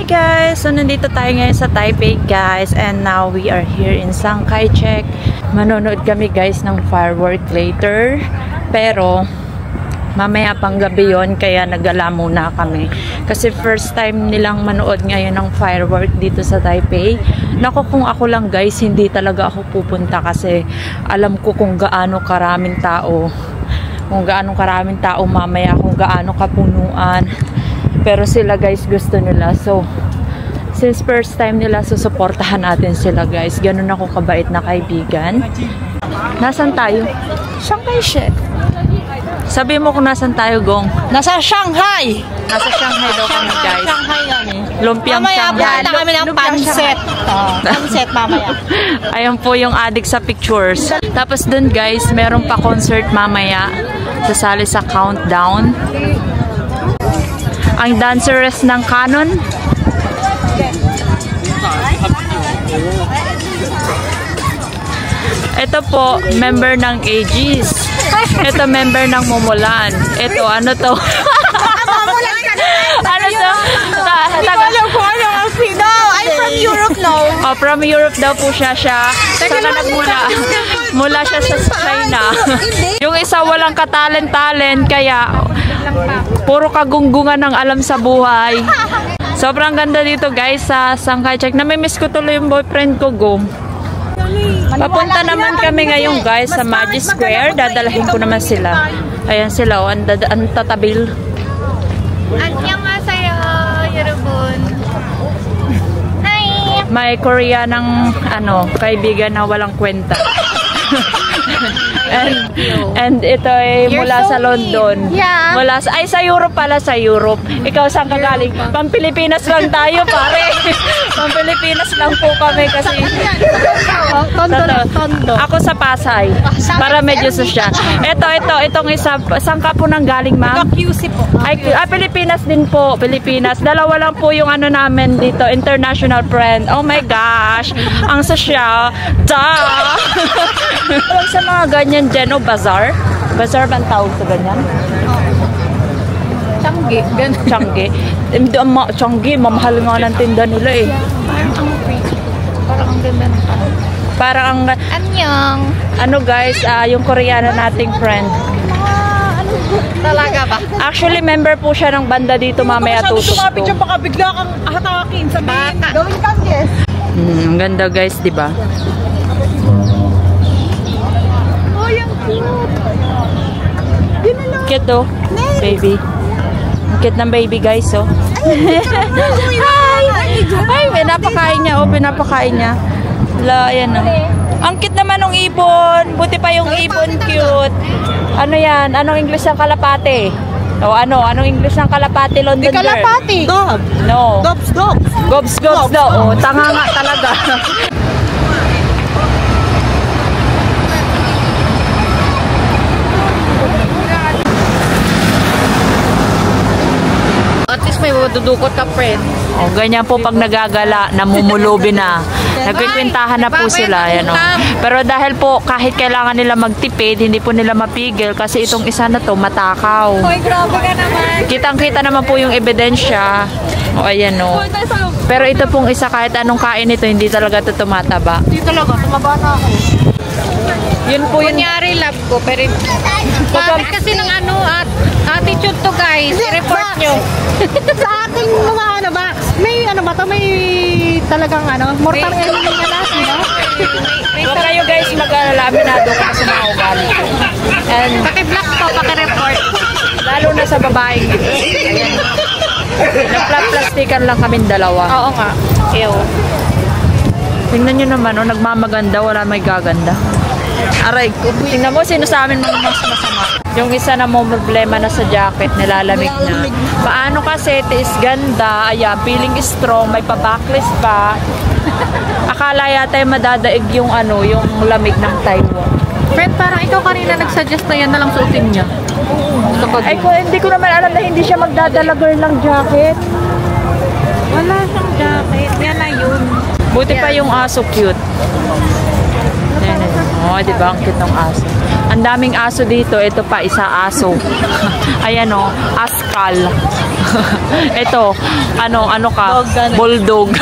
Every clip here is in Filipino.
guys! So, nandito tayo ngayon sa Taipei, guys. And now, we are here in Chiang Kai-shek. Manonood kami, guys, ng firework later. Pero, mamaya pang gabi yun, kaya nagala muna kami. Kasi first time nilang manood ngayon ng firework dito sa Taipei. Naku, kung ako lang, guys, hindi talaga ako pupunta kasi alam ko kung gaano karaming tao. Kung gaano karaming tao mamaya, kung gaano kapunuan. Pero sila, guys, gusto nila. So, since first time nila, susuportahan natin sila, guys. Ganun ako kabait na kaibigan. Nasaan tayo? Chiang Kai-shek. Sabi mo kung nasan tayo, Gong? Nasa Shanghai! Nasa Shanghai daw kami, guys. Shanghai yan eh. Lumpiang mamaya, Shanghai. Mamaya kami ng panset. Panset mamaya. Ayan po yung addict sa pictures. Tapos dun, guys, meron pa concert mamaya. Sasali sa countdown. Ang danceress ng Canon. Ito po, member ng Aegis. Ito, member ng Momolan. Ito, ano to? Momolan ka na! Ano to? Alam ko, ano ang Pino? I'm from Europe now. Oh, from Europe daw po siya. Saka nagmula. Mula siya sa China. Yung isa walang katalent-talent, kaya puro kagunggungan ng alam sa buhay. Sobrang ganda dito, guys, sa Chiang Kai-shek. Namimiss ko tuloy yung boyfriend ko, Gong. Papunta naman kami ngayon, guys, sa Magic Square. Dadalahin ko naman sila. Ayan sila, oh, ang tatabil. Annyeonghaseyo, 여러분. Hi! May Korea ng kaibigan na walang kwenta. and ito ay mula sa London. Yeah. Sa Europe pala, sa Europe. Ikaw saan ka galing? Pampilipinas lang tayo, pare. Pampilipinas lang po kami kasi Tondo. Ako sa Pasay. Para medyo susya. Itong isa, saan ka po nang galing, ma'am? QC po. Pilipinas din po. Pilipinas. Dalawa lang po yung namin dito, international friend. Oh my gosh. Ang social. Duh! Sa mga ganyan dyan, bazaar? Bazaar ba ang tawag sa ganyan? Changi. Changi. Changi, mamahal nga ng tinda nila eh. Parang ang ganda ng Parang ang... Annyeong. Ano, guys, yung Koreana nating friend. Talaga ba? Actually, member po siya ng banda dito, mamaya tutok to. Baka bigla kang hatakin sa Baka. gawin kang yes. Ang ganda, guys, di ba? Oh, yung cute. Cute, oh. Baby. Ang cute ng baby, guys, oh. Hi! Ay, pinapakain niya, oh. Pinapakain niya. Ayan, oh. Ang cute naman ng ibon. Buti pa yung ibon, cute. Ano yan? Anong English ng kalapate? O anong English ng kalapate, London girl? Kalapati. Dob. No. Dobs. Gobs daw. O, tanga nga talaga. At least may dudukot ka, friend. O, ganyan po pag nagagala, namumulubi na. Nagkikwentahan na po sila. Yan, o. Pero dahil po, kahit kailangan nila magtipid, hindi po nila mapigil kasi itong isa na to, matakaw. Hoy, grabe ka naman. Kitang-kita naman po yung ebidensya. O, ayan, o. Pero ito pong isa, kahit anong kain ito, hindi talaga ito tumataba. Hindi talaga, tumaba na ako. Yun po yun. Kunyari love ko, pero bakit kasi ng attitude to, guys? I-report nyo. Sa ating mga may talagang mortal enemy nga natin, no? Huwag kayo, guys, mag-alala. Aminado ka sa mga ugali. And Paki-block to, paki-report. lalo na sa babaeng ito. Ayan. Nagplastikan lang kami dalawa. Oo nga. Ew. Tingnan nyo naman, nagmamaganda, wala may gaganda. Aray ko. Tingnan mo, sino sa amin mga mas masama. Yung isa na mo problema na sa jacket, nilalamig na. Paano kasi, tis ganda, ayan, feeling strong, may pa-backlist pa. Akala yata yung madadaig yung yung lamig ng Taiwan. Friend, parang ikaw kanina nagsuggest na yan na lang suotin niya. Ay, hindi ko naman alam na hindi siya magdadala girl ng jacket. Wala siyang jacket. Yan na yun. Buti pa yung aso cute. Oh, di ba? Ang cute ng aso. Ang daming aso dito. Ito pa, isa aso. Ayan o, askal. Ito, ano ka? Bulldog.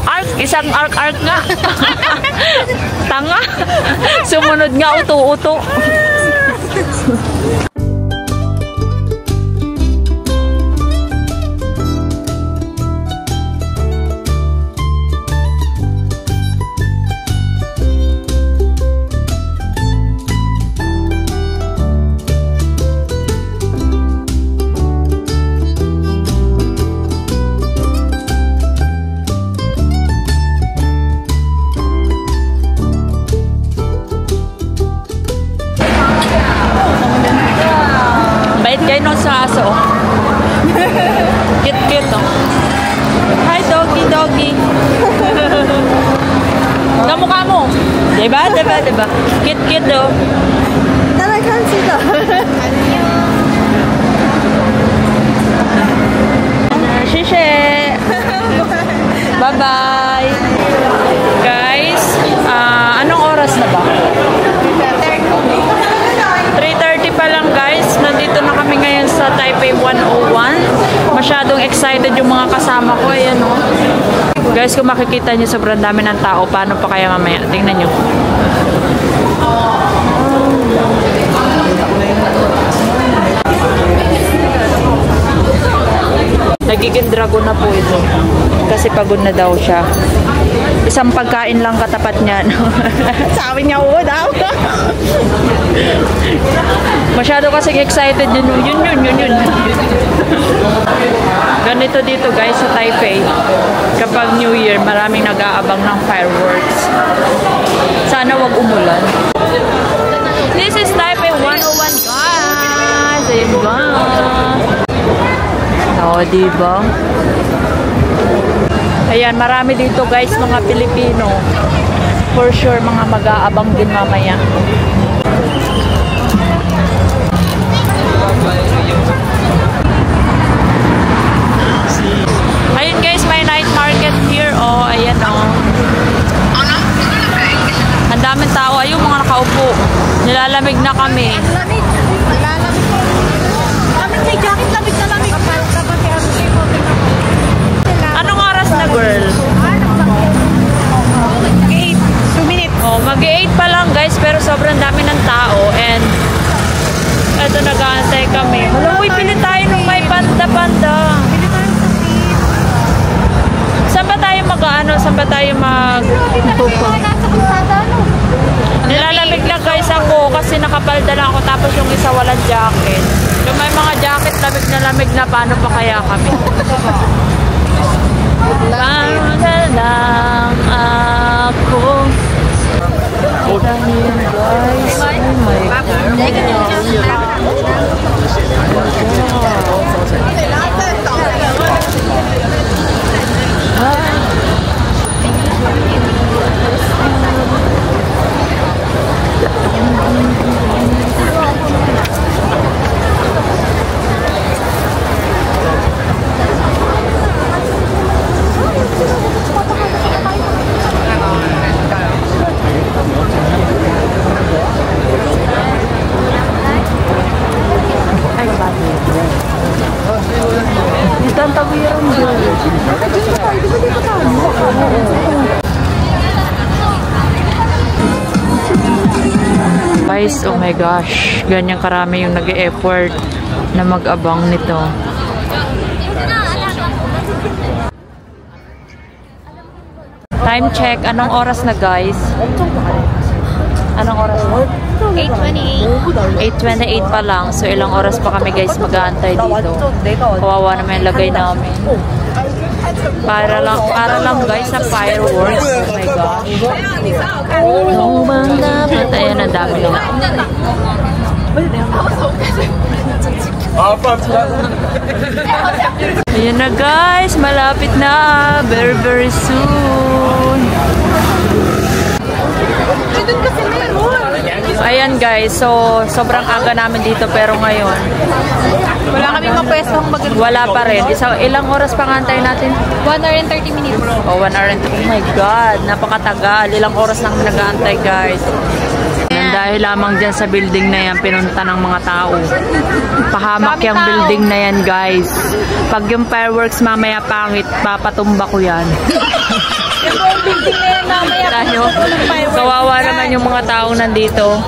Ark, isang ark nga. Tanga. Sumunod nga, uto-uto. Kayo nun sa aso. Cute oh. Hi doggy. Kamukha mo. Diba? Cute oh. Talagang sila. Shishe. Bye-bye. Guys, anong oras na ba? 3:30 pa lang guys. Nandito na kami ngayon sa Taipei 101. Masyadong excited yung mga kasama ko. Ayan o. Guys, kung makikita nyo sobrang dami ng tao, paano pa kaya mamaya? Tingnan nyo. Nagiging dragon na po ito. Kasi pagod na daw siya. Isang pagkain lang katapat niya. Sabi niya, oo daw. Masyado kasing excited yun. Ganito dito guys sa Taipei. Kapag New Year, maraming nag-aabang ng fireworks. Sana wag umulan. This is Taipei 101 guys. Diba? Oo, diba? Ayan, marami dito guys, mga Pilipino. For sure, mga mag-aabang din mamaya. Ayun guys, may night market here. Oh, ayan oh. Ang daming tao. Ayun, mga nakaupo. Nilalamig na kami. May jacket, lamig na lamig. Anong oras na, girl? Mag-8. 2 minutes. Oh, mag-8 pa lang guys, pero sobrang dami ng tao. And eto, nag-aantay kami. Uy, pili tayo nung may panda-panda. Saan ba tayo Saan ba tayo Nilalamig lang guys ako kasi nakapalda lang ako tapos yung isa walang jacket. Yung may mga jacket, lamig na paano pa kaya kami? Panda lang ako. Dahil guys, oh my guys, oh my gosh, ganyan karami yung nag-e-effort na mag-abang nito. Time check, anong oras na guys? Anong oras na? 8:28 pa lang, so ilang oras pa kami guys mag-aantay dito. Kawawa naman yung lagay namin. Para lang guys sa fireworks. Oh my gosh. Nung bang dapat, ayan, ang dami lang. Ayan na guys, malapit na. Very very soon. Ayan guys, so sobrang aga namin dito pero ngayon Wala kaming mapwestong wala pa rin. Ilang oras pang antay natin? 1 hour and 30 minutes. Oh, 1 hour and 30. Oh my God, napakatagal. Ilang oras nang nag-aantay guys. Dahil lamang dyan sa building na yan, pinunta ng mga tao. Pahamak yung building na yan, guys. Pag yung fireworks mamaya pangit, papatumba ko yan. Yung buong building na yan, mamaya Kawawa naman yung mga taong nandito.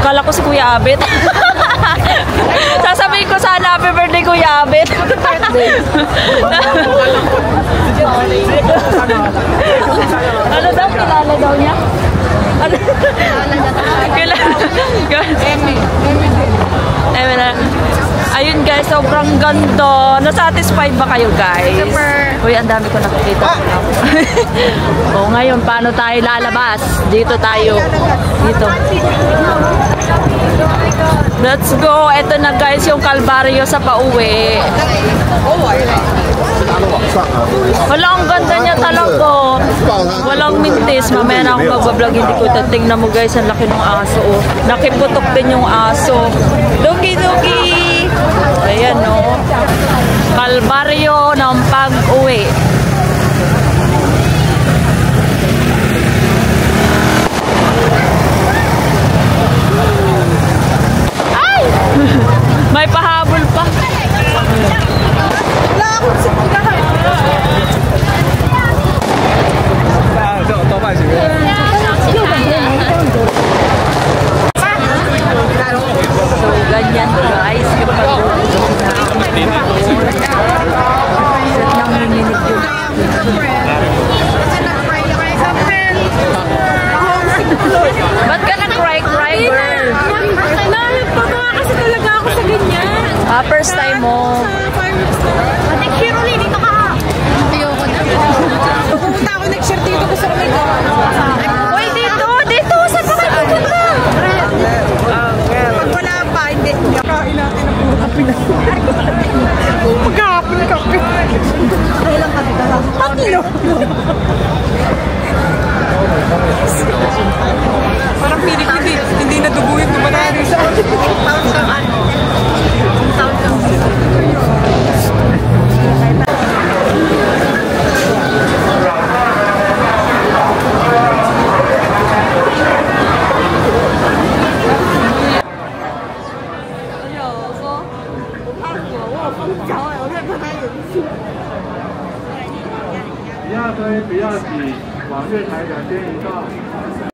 Kala ko si Kuya Abet. Sasabihin ko sana happy birthday Kuya Abet. Ano daw? Kilala daw niya? Ano? Kilala. Ayun guys, sobrang ganda. Na-satisfied ba kayo guys? Super. Uy, ang dami ko nakikita. O ngayon, paano tayo lalabas? Dito tayo. Dito. Let's go. Ito na guys yung Kalbaryo sa pauwi. Wala, ang ganda niya talaga. Walang mintis. Mamaya na ako mag-vlog. Hindi ko tingnan mo guys. Ang laki ng aso. Oh. Nakiputok din yung aso. Dugi-dugi. Ayan o. Kalbaryo ng pag-uwi. Ay! May pahabol pa. Wala akong sigahan. So, ganyan guys. Ba't ka nag-cry-cry, girl? Kasi talaga ako sa ganyan. First time mo. Next year ulit, dito ka. Ayoko na. Pupunta ako next year dito ko sa may Uy, dito! Dito! Saan pa kayo pupunta? Pag wala pa, hindi. Kain natin ang puro kape na. Mag-kape, kape. Kailang kape ka lang? Tatlo. Parang pilik hindi naduguin ko ba na rin sa taon ka man. Taon ka man. 2推不要挤，往月台两边移动。